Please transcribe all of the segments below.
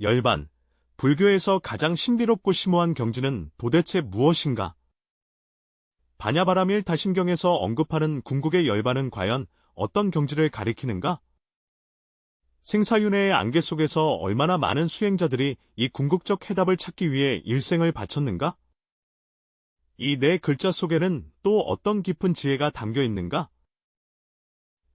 열반, 불교에서 가장 신비롭고 심오한 경지는 도대체 무엇인가? 바냐바라밀 다심경에서 언급하는 궁극의 열반은 과연 어떤 경지를 가리키는가? 생사윤회의 안개 속에서 얼마나 많은 수행자들이 이 궁극적 해답을 찾기 위해 일생을 바쳤는가? 이 네 글자 속에는 또 어떤 깊은 지혜가 담겨 있는가?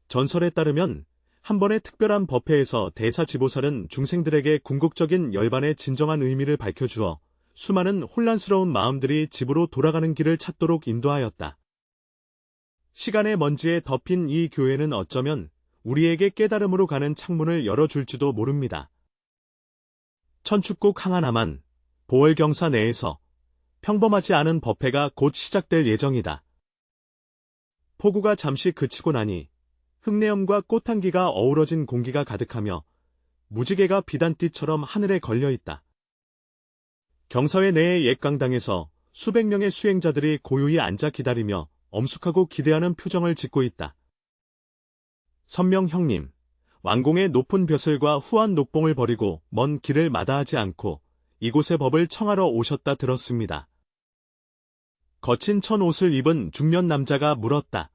전설에 따르면 한 번의 특별한 법회에서 대사지보살은 중생들에게 궁극적인 열반의 진정한 의미를 밝혀주어 수많은 혼란스러운 마음들이 집으로 돌아가는 길을 찾도록 인도하였다. 시간의 먼지에 덮인 이 교회는 어쩌면 우리에게 깨달음으로 가는 창문을 열어줄지도 모릅니다. 천축국 항하나만 보월경사 내에서 평범하지 않은 법회가 곧 시작될 예정이다. 폭우가 잠시 그치고 나니 흙내음과 꽃향기가 어우러진 공기가 가득하며 무지개가 비단띠처럼 하늘에 걸려있다. 경사회 내의 옛강당에서 수백 명의 수행자들이 고요히 앉아 기다리며 엄숙하고 기대하는 표정을 짓고 있다. 선명 형님, 왕공의 높은 벼슬과 후한 녹봉을 버리고 먼 길을 마다하지 않고 이곳의 법을 청하러 오셨다 들었습니다. 거친 천 옷을 입은 중년 남자가 물었다.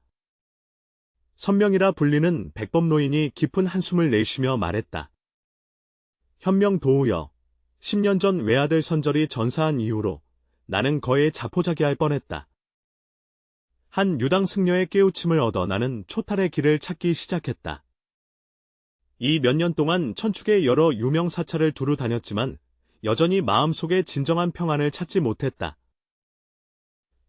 선명이라 불리는 백법노인이 깊은 한숨을 내쉬며 말했다. 현명 도우여, 10년 전 외아들 선절이 전사한 이후로 나는 거의 자포자기할 뻔했다. 한 유당 승려의 깨우침을 얻어 나는 초탈의 길을 찾기 시작했다. 이 몇 년 동안 천축의 여러 유명 사찰을 두루 다녔지만 여전히 마음속에 진정한 평안을 찾지 못했다.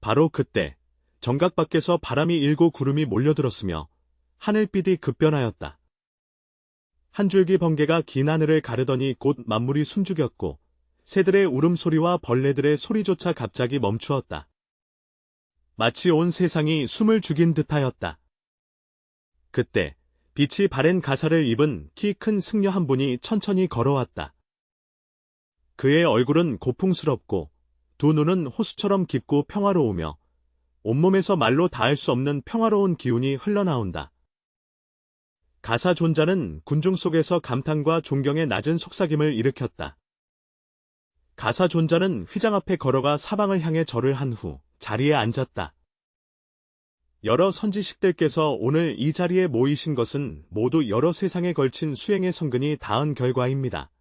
바로 그때 정각 밖에서 바람이 일고 구름이 몰려들었으며 하늘빛이 급변하였다. 한 줄기 번개가 긴 하늘을 가르더니 곧 만물이 숨죽였고 새들의 울음소리와 벌레들의 소리조차 갑자기 멈추었다. 마치 온 세상이 숨을 죽인 듯하였다. 그때 빛이 바랜 가사를 입은 키 큰 승려 한 분이 천천히 걸어왔다. 그의 얼굴은 고풍스럽고 두 눈은 호수처럼 깊고 평화로우며 온몸에서 말로 다할 수 없는 평화로운 기운이 흘러나온다. 가사 존자는 군중 속에서 감탄과 존경의 낮은 속삭임을 일으켰다. 가사 존자는 휘장 앞에 걸어가 사방을 향해 절을 한 후 자리에 앉았다. 여러 선지식들께서 오늘 이 자리에 모이신 것은 모두 여러 세상에 걸친 수행의 성근이 닿은 결과입니다.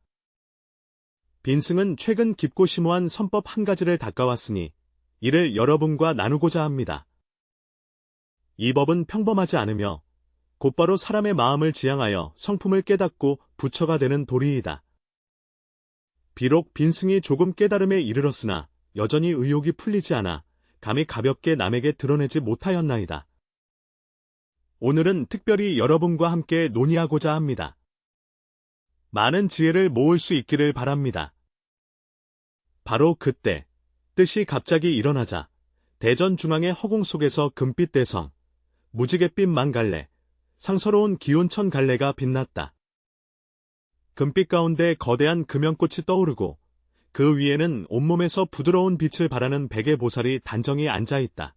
빈승은 최근 깊고 심오한 선법 한 가지를 닦아왔으니 이를 여러분과 나누고자 합니다. 이 법은 평범하지 않으며 곧바로 사람의 마음을 지향하여 성품을 깨닫고 부처가 되는 도리이다. 비록 빈승이 조금 깨달음에 이르렀으나 여전히 의욕이 풀리지 않아 감히 가볍게 남에게 드러내지 못하였나이다. 오늘은 특별히 여러분과 함께 논의하고자 합니다. 많은 지혜를 모을 수 있기를 바랍니다. 바로 그때 뜻이 갑자기 일어나자 대전 중앙의 허공 속에서 금빛 대성, 무지갯빛 만갈래, 상서로운 기운천 갈래가 빛났다. 금빛 가운데 거대한 금연꽃이 떠오르고 그 위에는 온몸에서 부드러운 빛을 발하는 백의 보살이 단정히 앉아있다.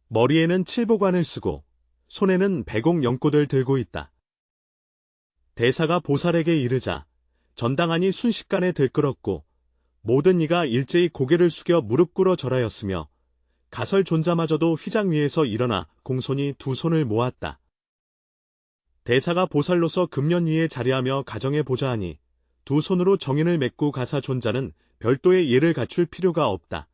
머리에는 칠보관을 쓰고 손에는 백옥 연꽃을 들고 있다. 대사가 보살에게 이르자 전당안이 순식간에 들끓었고 모든 이가 일제히 고개를 숙여 무릎 꿇어 절하였으며 가설 존자마저도 휘장 위에서 일어나 공손히 두 손을 모았다. 대사가 보살로서 금련 위에 자리하며 가정에 보좌하니 두 손으로 정인을 맺고 가사 존자는 별도의 예를 갖출 필요가 없다.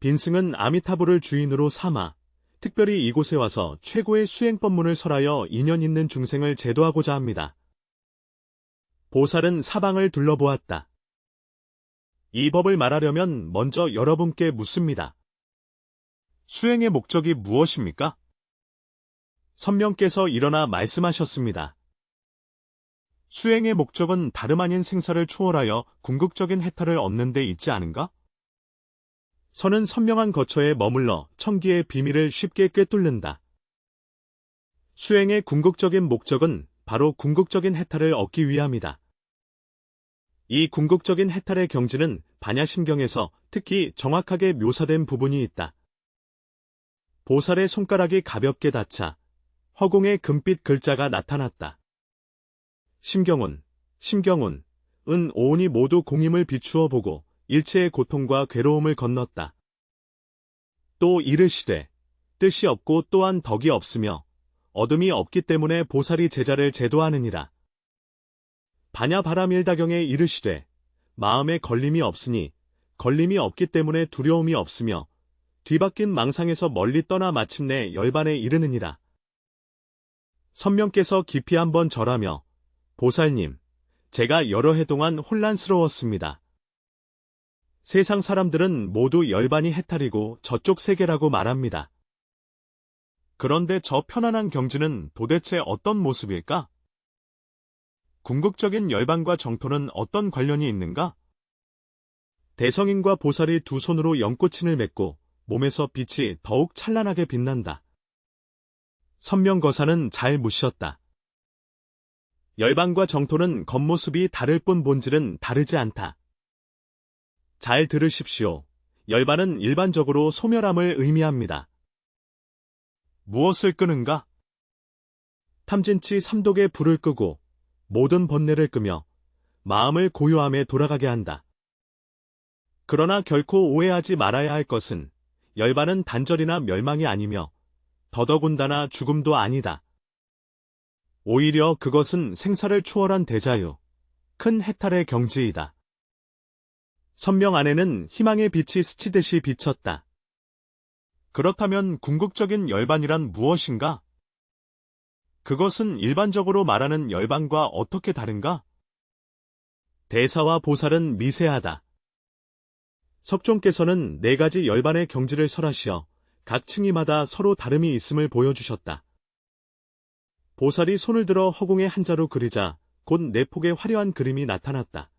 빈승은 아미타불을 주인으로 삼아 특별히 이곳에 와서 최고의 수행법문을 설하여 인연 있는 중생을 제도하고자 합니다. 보살은 사방을 둘러보았다. 이 법을 말하려면 먼저 여러분께 묻습니다. 수행의 목적이 무엇입니까? 선명께서 일어나 말씀하셨습니다. 수행의 목적은 다름 아닌 생사를 초월하여 궁극적인 해탈을 얻는 데 있지 않은가? 선은 선명한 거처에 머물러 청기의 비밀을 쉽게 꿰뚫는다. 수행의 궁극적인 목적은 바로 궁극적인 해탈을 얻기 위함이다. 이 궁극적인 해탈의 경지는 반야심경에서 특히 정확하게 묘사된 부분이 있다. 보살의 손가락이 가볍게 닿자 허공에 금빛 글자가 나타났다. 심경은 심경훈, 오온이 모두 공임을 비추어 보고 일체의 고통과 괴로움을 건넜다. 또 이르시되 뜻이 없고 또한 덕이 없으며 어둠이 없기 때문에 보살이 제자를 제도하느니라. 반야바라밀다경에 이르시되 마음에 걸림이 없으니 걸림이 없기 때문에 두려움이 없으며 뒤바뀐 망상에서 멀리 떠나 마침내 열반에 이르느니라. 선명께서 깊이 한번 절하며 보살님, 제가 여러 해 동안 혼란스러웠습니다. 세상 사람들은 모두 열반이 해탈이고 저쪽 세계라고 말합니다. 그런데 저 편안한 경지는 도대체 어떤 모습일까? 궁극적인 열반과 정토는 어떤 관련이 있는가? 대성인과 보살이 두 손으로 연꽃친을 맺고 몸에서 빛이 더욱 찬란하게 빛난다. 선명거사는 잘 묻셨다. 열반과 정토는 겉모습이 다를 뿐 본질은 다르지 않다. 잘 들으십시오. 열반은 일반적으로 소멸함을 의미합니다. 무엇을 끄는가? 탐진치 삼독의 불을 끄고 모든 번뇌를 끄며 마음을 고요함에 돌아가게 한다. 그러나 결코 오해하지 말아야 할 것은 열반은 단절이나 멸망이 아니며 더더군다나 죽음도 아니다. 오히려 그것은 생사를 초월한 대자유, 큰 해탈의 경지이다. 선명 안에는 희망의 빛이 스치듯이 비쳤다. 그렇다면 궁극적인 열반이란 무엇인가? 그것은 일반적으로 말하는 열반과 어떻게 다른가? 대사와 보살은 미세하다. 석종께서는 4가지 열반의 경지를 설하시어 각 층위마다 서로 다름이 있음을 보여주셨다. 보살이 손을 들어 허공에 한자로 그리자 곧 4폭의 화려한 그림이 나타났다.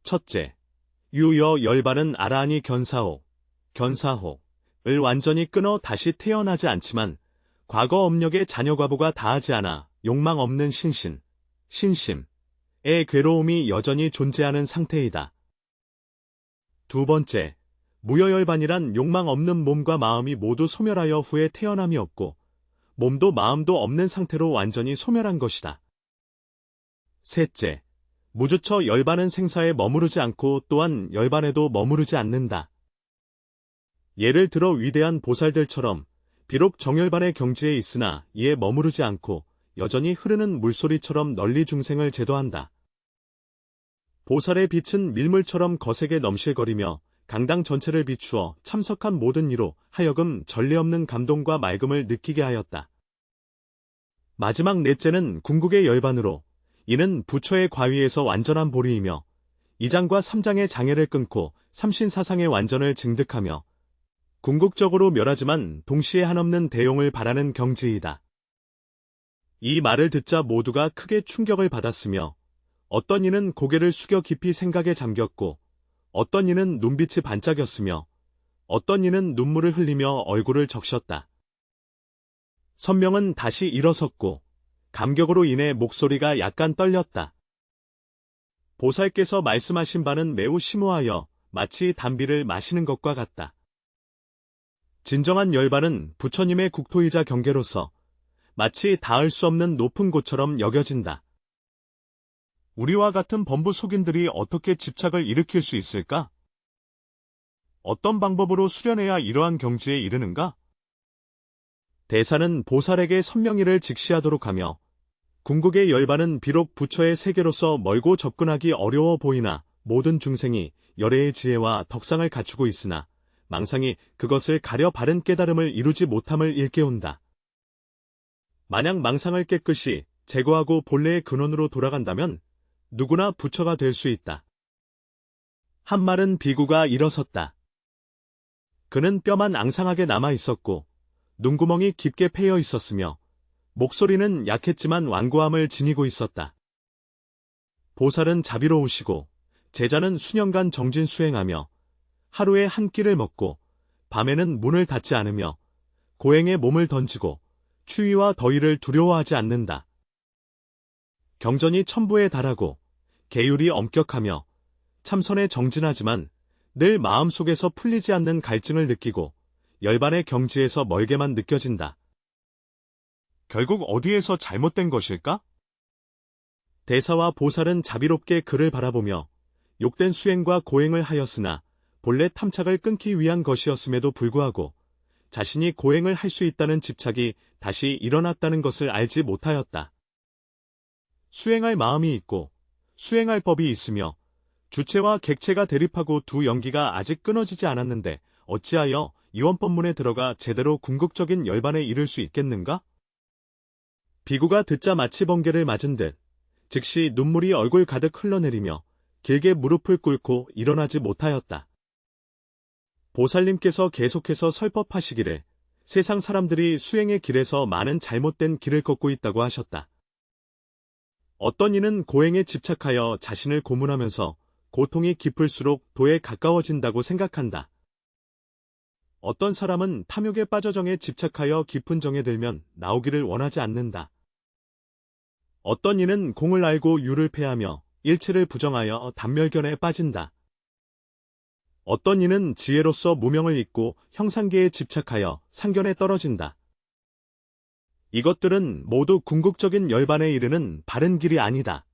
첫째, 유여 열반은 아라하니 견사호를 완전히 끊어 다시 태어나지 않지만 과거 업력의 자녀과보가 다하지 않아 욕망 없는 신심의 괴로움이 여전히 존재하는 상태이다. 두 번째, 무여열반이란 욕망 없는 몸과 마음이 모두 소멸하여 후에 태어남이 없고 몸도 마음도 없는 상태로 완전히 소멸한 것이다. 셋째, 무주처 열반은 생사에 머무르지 않고 또한 열반에도 머무르지 않는다. 예를 들어 위대한 보살들처럼 비록 정열반의 경지에 있으나 이에 머무르지 않고 여전히 흐르는 물소리처럼 널리 중생을 제도한다. 보살의 빛은 밀물처럼 거세게 넘실거리며 강당 전체를 비추어 참석한 모든 이로 하여금 전례 없는 감동과 맑음을 느끼게 하였다. 마지막 넷째는 궁극의 열반으로 이는 부처의 과위에서 완전한 보리이며 2장과 3장의 장애를 끊고 삼신사상의 완전을 증득하며 궁극적으로 멸하지만 동시에 한없는 대용을 바라는 경지이다. 이 말을 듣자 모두가 크게 충격을 받았으며 어떤 이는 고개를 숙여 깊이 생각에 잠겼고 어떤 이는 눈빛이 반짝였으며 어떤 이는 눈물을 흘리며 얼굴을 적셨다. 선명은 다시 일어섰고 감격으로 인해 목소리가 약간 떨렸다. 보살께서 말씀하신 바는 매우 심오하여 마치 단비를 마시는 것과 같다. 진정한 열반은 부처님의 국토이자 경계로서 마치 닿을 수 없는 높은 곳처럼 여겨진다. 우리와 같은 범부 속인들이 어떻게 집착을 일으킬 수 있을까? 어떤 방법으로 수련해야 이러한 경지에 이르는가? 대사는 보살에게 선명히를 직시하도록 하며 궁극의 열반은 비록 부처의 세계로서 멀고 접근하기 어려워 보이나 모든 중생이 열애의 지혜와 덕상을 갖추고 있으나 망상이 그것을 가려 바른 깨달음을 이루지 못함을 일깨운다. 만약 망상을 깨끗이 제거하고 본래의 근원으로 돌아간다면 누구나 부처가 될 수 있다. 한 마른 비구가 일어섰다. 그는 뼈만 앙상하게 남아 있었고 눈구멍이 깊게 패여 있었으며 목소리는 약했지만 완고함을 지니고 있었다. 보살은 자비로우시고 제자는 수년간 정진수행하며 하루에 한 끼를 먹고 밤에는 문을 닫지 않으며 고행에 몸을 던지고 추위와 더위를 두려워하지 않는다. 경전이 천부에 달하고 계율이 엄격하며 참선에 정진하지만 늘 마음속에서 풀리지 않는 갈증을 느끼고 열반의 경지에서 멀게만 느껴진다. 결국 어디에서 잘못된 것일까? 대사와 보살은 자비롭게 그를 바라보며 욕된 수행과 고행을 하였으나 본래 탐착을 끊기 위한 것이었음에도 불구하고 자신이 고행을 할 수 있다는 집착이 다시 일어났다는 것을 알지 못하였다. 수행할 마음이 있고 수행할 법이 있으며 주체와 객체가 대립하고 두 연기가 아직 끊어지지 않았는데 어찌하여 이원법문에 들어가 제대로 궁극적인 열반에 이를 수 있겠는가? 비구가 듣자 마치 번개를 맞은 듯 즉시 눈물이 얼굴 가득 흘러내리며 길게 무릎을 꿇고 일어나지 못하였다. 보살님께서 계속해서 설법하시기를 세상 사람들이 수행의 길에서 많은 잘못된 길을 걷고 있다고 하셨다. 어떤 이는 고행에 집착하여 자신을 고문하면서 고통이 깊을수록 도에 가까워진다고 생각한다. 어떤 사람은 탐욕에 빠져 정에 집착하여 깊은 정에 들면 나오기를 원하지 않는다. 어떤 이는 공을 알고 유를 패하며 일체를 부정하여 단멸견에 빠진다. 어떤 이는 지혜로서 무명을 잊고 형상계에 집착하여 상견에 떨어진다. 이것들은 모두 궁극적인 열반에 이르는 바른 길이 아니다.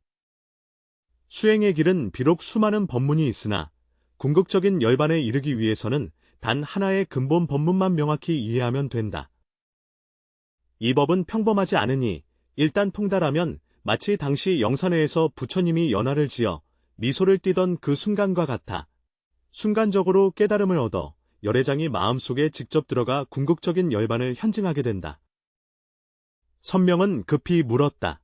수행의 길은 비록 수많은 법문이 있으나 궁극적인 열반에 이르기 위해서는 단 하나의 근본 법문만 명확히 이해하면 된다. 이 법은 평범하지 않으니 일단 통달하면 마치 당시 영산회에서 부처님이 연화를 지어 미소를 띠던 그 순간과 같아 순간적으로 깨달음을 얻어 열애장이 마음속에 직접 들어가 궁극적인 열반을 현증하게 된다. 선명은 급히 물었다.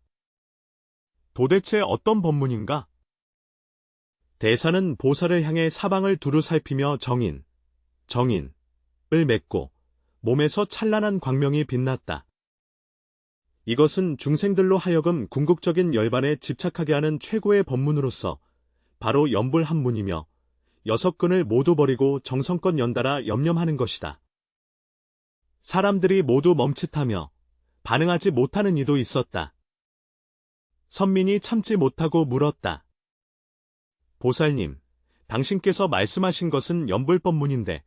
도대체 어떤 법문인가? 대사는 보살을 향해 사방을 두루 살피며 정인을 맺고 몸에서 찬란한 광명이 빛났다. 이것은 중생들로 하여금 궁극적인 열반에 집착하게 하는 최고의 법문으로서 바로 연불한문이며 6근을 모두 버리고 정성껏 연달아 염념하는 것이다. 사람들이 모두 멈칫하며 반응하지 못하는 이도 있었다. 선민이 참지 못하고 물었다. 보살님, 당신께서 말씀하신 것은 연불법문인데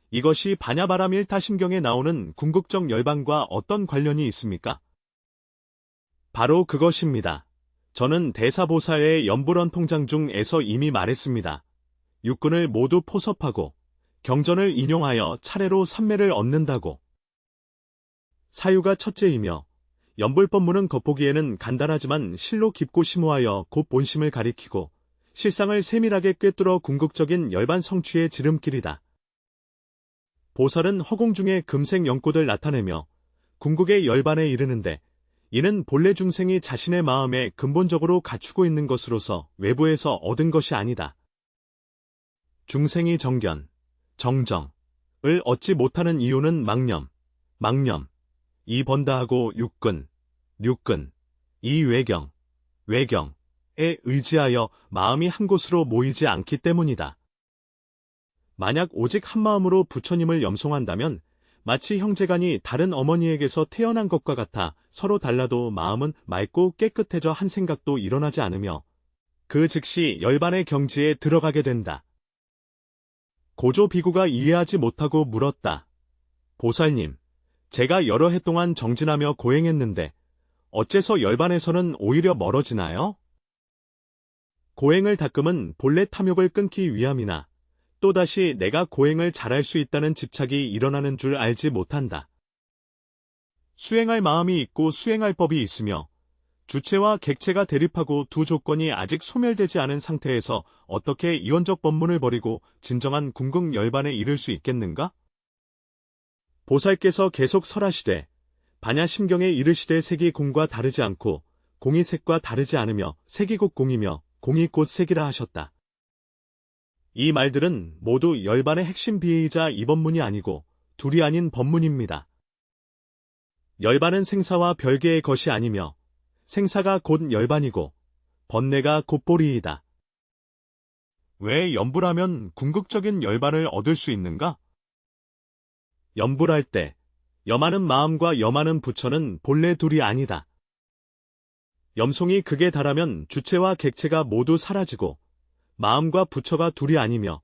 이것이 반야바람 1타심경에 나오는 궁극적 열반과 어떤 관련이 있습니까? 바로 그것입니다. 저는 대사보살의 연불원 통장 중에서 이미 말했습니다. 6근을 모두 포섭하고 경전을 인용하여 차례로 삼매를 얻는다고. 사유가 첫째이며 연불법문은 겉보기에는 간단하지만 실로 깊고 심오하여 곧 본심을 가리키고 실상을 세밀하게 꿰뚫어 궁극적인 열반 성취의 지름길이다. 보살은 허공 중에 금색 연꽃을 나타내며 궁극의 열반에 이르는데 이는 본래 중생이 자신의 마음에 근본적으로 갖추고 있는 것으로서 외부에서 얻은 것이 아니다. 중생이 정견, 정정을 얻지 못하는 이유는 망념, 이 번다하고 육근, 이 외경에 의지하여 마음이 한 곳으로 모이지 않기 때문이다. 만약 오직 한 마음으로 부처님을 염송한다면 마치 형제간이 다른 어머니에게서 태어난 것과 같아 서로 달라도 마음은 맑고 깨끗해져 한 생각도 일어나지 않으며 그 즉시 열반의 경지에 들어가게 된다. 고조 비구가 이해하지 못하고 물었다. 보살님, 제가 여러 해 동안 정진하며 고행했는데 어째서 열반에서는 오히려 멀어지나요? 고행을 닦음은 본래 탐욕을 끊기 위함이나 또다시 내가 고행을 잘할 수 있다는 집착이 일어나는 줄 알지 못한다. 수행할 마음이 있고 수행할 법이 있으며 주체와 객체가 대립하고 두 조건이 아직 소멸되지 않은 상태에서 어떻게 이원적 법문을 버리고 진정한 궁극 열반에 이를 수 있겠는가? 보살께서 계속 설하시되 반야심경에 이르시되 색이 공과 다르지 않고 공이 색과 다르지 않으며 색이 곧 공이며 공이 곧 색이라 하셨다. 이 말들은 모두 열반의 핵심 비의이자 이 법문이 아니고 둘이 아닌 법문입니다. 열반은 생사와 별개의 것이 아니며 생사가 곧 열반이고 번뇌가 곧 보리이다. 왜 연불하면 궁극적인 열반을 얻을 수 있는가? 연불할 때 염하는 마음과 염하는 부처는 본래 둘이 아니다. 염송이 극에 달하면 주체와 객체가 모두 사라지고 마음과 부처가 둘이 아니며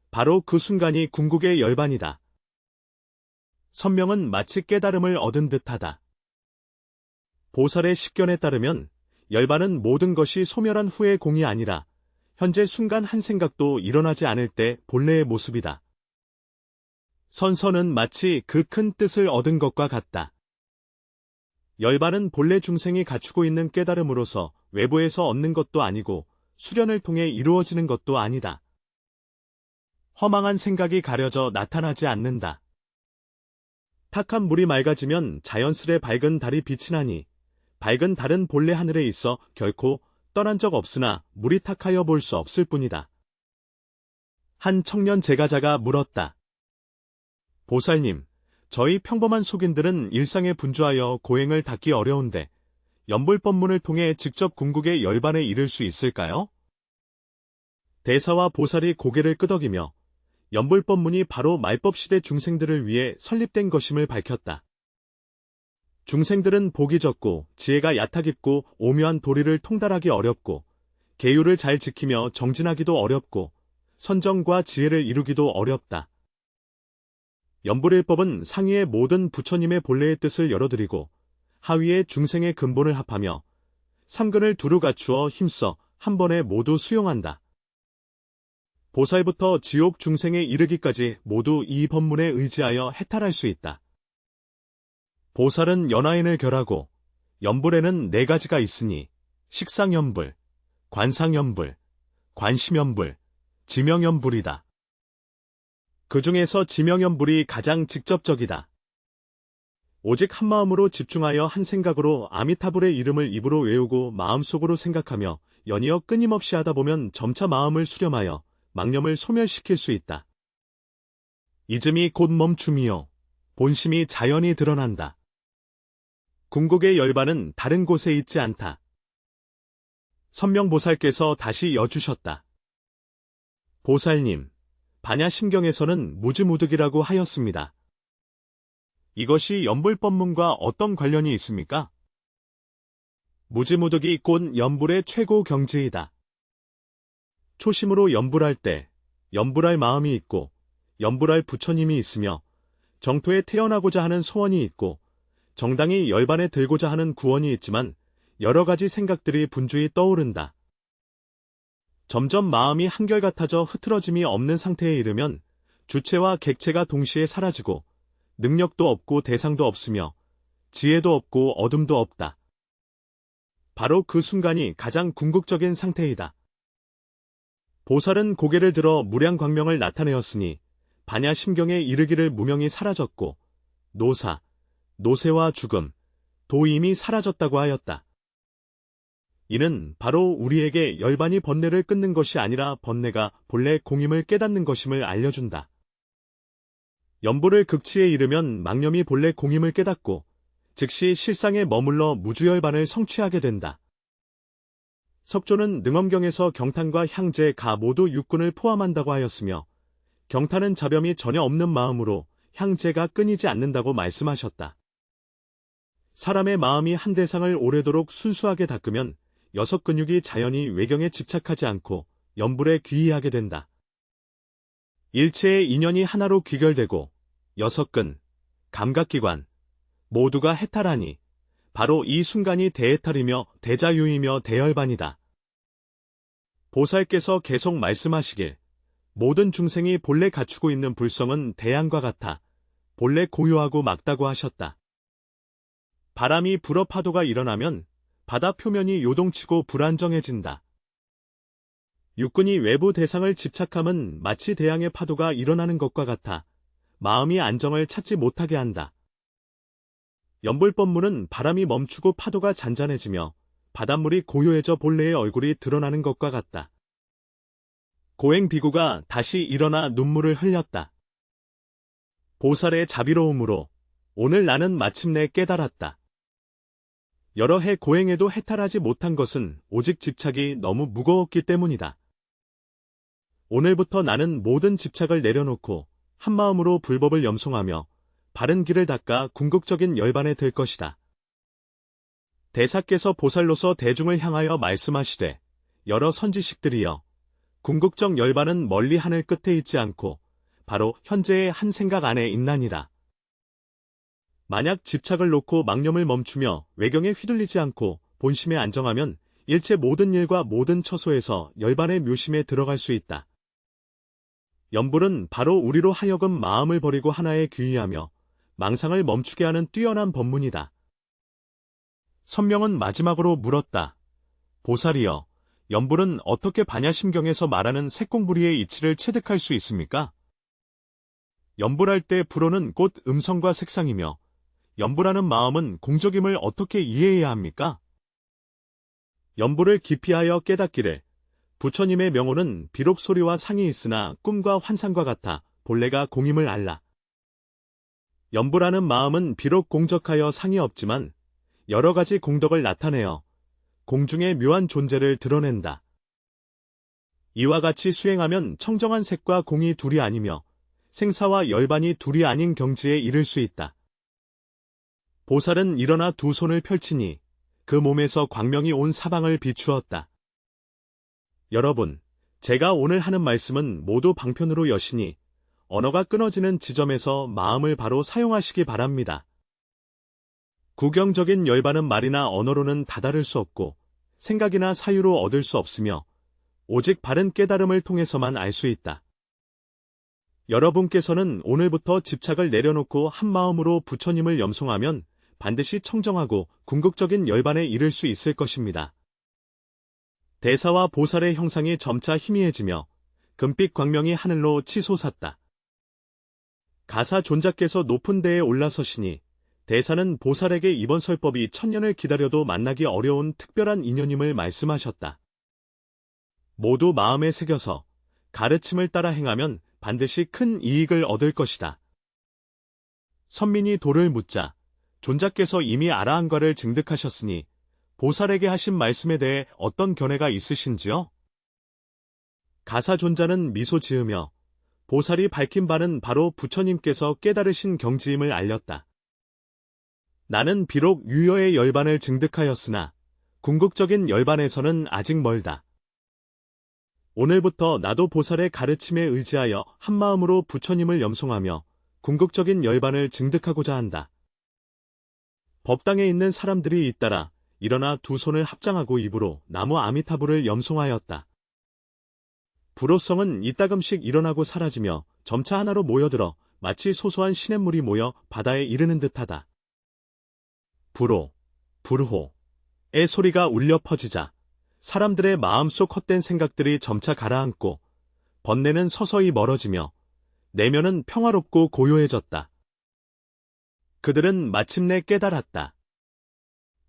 바로 그 순간이 궁극의 열반이다. 선명은 마치 깨달음을 얻은 듯하다. 보살의 식견에 따르면 열반은 모든 것이 소멸한 후의 공이 아니라 현재 순간 한 생각도 일어나지 않을 때 본래의 모습이다. 선선은 마치 그 큰 뜻을 얻은 것과 같다. 열반은 본래 중생이 갖추고 있는 깨달음으로서 외부에서 얻는 것도 아니고 수련을 통해 이루어지는 것도 아니다. 허망한 생각이 가려져 나타나지 않는다. 탁한 물이 맑아지면 자연스레 밝은 달이 빛이 나니 밝은 달은 본래 하늘에 있어 결코 떠난 적 없으나 물이 탁하여 볼 수 없을 뿐이다. 한 청년 제가자가 물었다. 보살님, 저희 평범한 속인들은 일상에 분주하여 고행을 닦기 어려운데 연불법문을 통해 직접 궁극의 열반에 이를 수 있을까요? 대사와 보살이 고개를 끄덕이며 연불법문이 바로 말법시대 중생들을 위해 설립된 것임을 밝혔다. 중생들은 복이 적고 지혜가 얕아깊고 오묘한 도리를 통달하기 어렵고 계율을 잘 지키며 정진하기도 어렵고 선정과 지혜를 이루기도 어렵다. 연불일법은 상위의 모든 부처님의 본래의 뜻을 열어드리고 하위의 중생의 근본을 합하며 삼근을 두루 갖추어 힘써 한 번에 모두 수용한다. 보살부터 지옥 중생에 이르기까지 모두 이 법문에 의지하여 해탈할 수 있다. 보살은 연화인을 결하고 연불에는 4가지가 있으니 식상연불, 관상연불, 관심연불, 지명연불이다. 그 중에서 지명연불이 가장 직접적이다. 오직 한 마음으로 집중하여 한 생각으로 아미타불의 이름을 입으로 외우고 마음속으로 생각하며 연이어 끊임없이 하다 보면 점차 마음을 수렴하여 망념을 소멸시킬 수 있다. 이즘이 곧 멈춤이요. 본심이 자연히 드러난다. 궁극의 열반은 다른 곳에 있지 않다. 선명보살께서 다시 여주셨다. 보살님, 반야심경에서는 무지무득이라고 하였습니다. 이것이 연불법문과 어떤 관련이 있습니까? 무지무득이 곧 연불의 최고 경지이다. 초심으로 연불할 때 연불할 마음이 있고 연불할 부처님이 있으며 정토에 태어나고자 하는 소원이 있고 정당히 열반에 들고자 하는 구원이 있지만 여러 가지 생각들이 분주히 떠오른다. 점점 마음이 한결같아져 흐트러짐이 없는 상태에 이르면 주체와 객체가 동시에 사라지고 능력도 없고 대상도 없으며 지혜도 없고 어둠도 없다. 바로 그 순간이 가장 궁극적인 상태이다. 보살은 고개를 들어 무량광명을 나타내었으니 반야심경에 이르기를 무명이 사라졌고 노사, 노세와 죽음, 도임이 사라졌다고 하였다. 이는 바로 우리에게 열반이 번뇌를 끊는 것이 아니라 번뇌가 본래 공임을 깨닫는 것임을 알려준다. 연불을 극치에 이르면 망념이 본래 공임을 깨닫고 즉시 실상에 머물러 무주열반을 성취하게 된다. 석조는 능엄경에서 경탄과 향제, 가 모두 육군을 포함한다고 하였으며 경탄은 자범이 전혀 없는 마음으로 향제가 끊이지 않는다고 말씀하셨다. 사람의 마음이 한 대상을 오래도록 순수하게 닦으면 6근육이 자연히 외경에 집착하지 않고 연불에 귀의하게 된다. 일체의 인연이 하나로 귀결되고 6근, 감각기관 모두가 해탈하니 바로 이 순간이 대해탈이며 대자유이며 대열반이다. 보살께서 계속 말씀하시길 모든 중생이 본래 갖추고 있는 불성은 대양과 같아 본래 고요하고 막다고 하셨다. 바람이 불어 파도가 일어나면 바다 표면이 요동치고 불안정해진다. 육근이 외부 대상을 집착함은 마치 대양의 파도가 일어나는 것과 같아 마음이 안정을 찾지 못하게 한다. 연불법문은 바람이 멈추고 파도가 잔잔해지며 바닷물이 고요해져 본래의 얼굴이 드러나는 것과 같다. 고행 비구가 다시 일어나 눈물을 흘렸다. 보살의 자비로움으로 오늘 나는 마침내 깨달았다. 여러 해 고행해도 해탈하지 못한 것은 오직 집착이 너무 무거웠기 때문이다. 오늘부터 나는 모든 집착을 내려놓고 한마음으로 불법을 염송하며 바른 길을 닦아 궁극적인 열반에 들 것이다. 대사께서 보살로서 대중을 향하여 말씀하시되 여러 선지식들이여 궁극적 열반은 멀리 하늘 끝에 있지 않고 바로 현재의 한 생각 안에 있나니라. 만약 집착을 놓고 망념을 멈추며 외경에 휘둘리지 않고 본심에 안정하면 일체 모든 일과 모든 처소에서 열반의 묘심에 들어갈 수 있다. 염불은 바로 우리로 하여금 마음을 버리고 하나에 귀의하며 망상을 멈추게 하는 뛰어난 법문이다. 선명은 마지막으로 물었다. 보살이여, 염불은 어떻게 반야심경에서 말하는 색공부리의 이치를 체득할 수 있습니까? 염불할 때 불어는 곧 음성과 색상이며 염불하는 마음은 공적임을 어떻게 이해해야 합니까? 염불을 깊이하여 깨닫기를 부처님의 명호는 비록 소리와 상이 있으나 꿈과 환상과 같아 본래가 공임을 알라. 염불하는 마음은 비록 공적하여 상이 없지만 여러 가지 공덕을 나타내어 공중의 묘한 존재를 드러낸다. 이와 같이 수행하면 청정한 색과 공이 둘이 아니며 생사와 열반이 둘이 아닌 경지에 이를 수 있다. 보살은 일어나 두 손을 펼치니 그 몸에서 광명이 온 사방을 비추었다. 여러분, 제가 오늘 하는 말씀은 모두 방편으로 여시니 언어가 끊어지는 지점에서 마음을 바로 사용하시기 바랍니다. 구경적인 열반은 말이나 언어로는 다다를 수 없고 생각이나 사유로 얻을 수 없으며 오직 바른 깨달음을 통해서만 알 수 있다. 여러분께서는 오늘부터 집착을 내려놓고 한 마음으로 부처님을 염송하면 반드시 청정하고 궁극적인 열반에 이를 수 있을 것입니다. 대사와 보살의 형상이 점차 희미해지며 금빛 광명이 하늘로 치솟았다. 가사 존자께서 높은 데에 올라서시니 대사는 보살에게 이번 설법이 천년을 기다려도 만나기 어려운 특별한 인연임을 말씀하셨다. 모두 마음에 새겨서 가르침을 따라 행하면 반드시 큰 이익을 얻을 것이다. 선민이 도를 묻자 존자께서 이미 아라한과를 증득하셨으니 보살에게 하신 말씀에 대해 어떤 견해가 있으신지요? 가사 존자는 미소 지으며 보살이 밝힌 바는 바로 부처님께서 깨달으신 경지임을 알렸다. 나는 비록 유여의 열반을 증득하였으나 궁극적인 열반에서는 아직 멀다. 오늘부터 나도 보살의 가르침에 의지하여 한마음으로 부처님을 염송하며 궁극적인 열반을 증득하고자 한다. 법당에 있는 사람들이 잇따라 일어나 두 손을 합장하고 입으로 나무 아미타불을 염송하였다. 불호성은 이따금씩 일어나고 사라지며 점차 하나로 모여들어 마치 소소한 시냇물이 모여 바다에 이르는 듯하다. 불호, 불호의 소리가 울려 퍼지자 사람들의 마음속 헛된 생각들이 점차 가라앉고 번뇌는 서서히 멀어지며 내면은 평화롭고 고요해졌다. 그들은 마침내 깨달았다.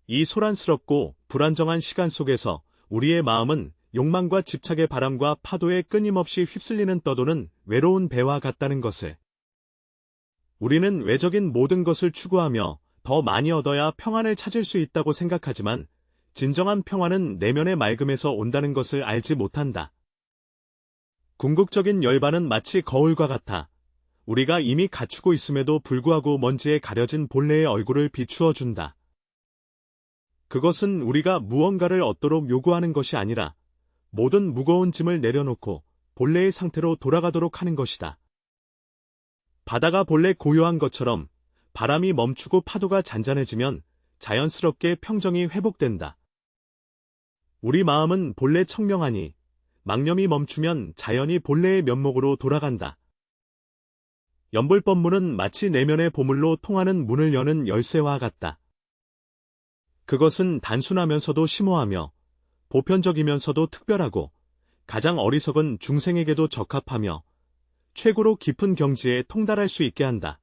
이 소란스럽고 불안정한 시간 속에서 우리의 마음은 욕망과 집착의 바람과 파도에 끊임없이 휩쓸리는 떠도는 외로운 배와 같다는 것을. 우리는 외적인 모든 것을 추구하며 더 많이 얻어야 평안을 찾을 수 있다고 생각하지만 진정한 평안은 내면의 맑음에서 온다는 것을 알지 못한다. 궁극적인 열반은 마치 거울과 같아 우리가 이미 갖추고 있음에도 불구하고 먼지에 가려진 본래의 얼굴을 비추어 준다. 그것은 우리가 무언가를 얻도록 요구하는 것이 아니라 모든 무거운 짐을 내려놓고 본래의 상태로 돌아가도록 하는 것이다. 바다가 본래 고요한 것처럼 바람이 멈추고 파도가 잔잔해지면 자연스럽게 평정이 회복된다. 우리 마음은 본래 청명하니 망념이 멈추면 자연히 본래의 면목으로 돌아간다. 염불법문은 마치 내면의 보물로 통하는 문을 여는 열쇠와 같다. 그것은 단순하면서도 심오하며 보편적이면서도 특별하고 가장 어리석은 중생에게도 적합하며 최고로 깊은 경지에 통달할 수 있게 한다.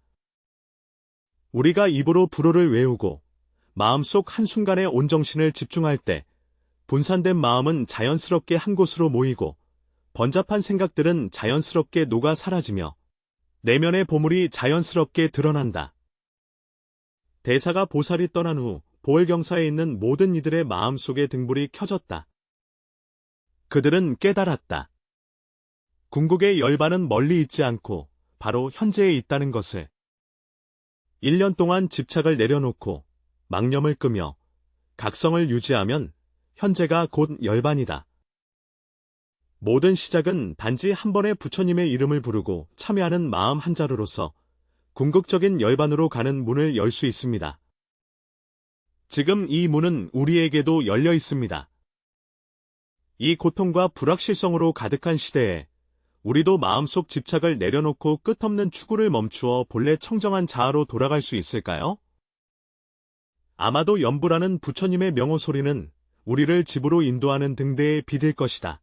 우리가 입으로 불호를 외우고 마음속 한순간에 온 정신을 집중할 때 분산된 마음은 자연스럽게 한 곳으로 모이고 번잡한 생각들은 자연스럽게 녹아 사라지며 내면의 보물이 자연스럽게 드러난다. 대사가 보살이 떠난 후 보월경사에 있는 모든 이들의 마음속에 등불이 켜졌다. 그들은 깨달았다. 궁극의 열반은 멀리 있지 않고 바로 현재에 있다는 것을. 1년 동안 집착을 내려놓고 망념을 끄며 각성을 유지하면 현재가 곧 열반이다. 모든 시작은 단지 한 번의 부처님의 이름을 부르고 참여하는 마음 한 자루로서 궁극적인 열반으로 가는 문을 열 수 있습니다. 지금 이 문은 우리에게도 열려 있습니다. 이 고통과 불확실성으로 가득한 시대에 우리도 마음속 집착을 내려놓고 끝없는 추구를 멈추어 본래 청정한 자아로 돌아갈 수 있을까요? 아마도 연부라는 부처님의 명호 소리는 우리를 집으로 인도하는 등대의 빛일 것이다.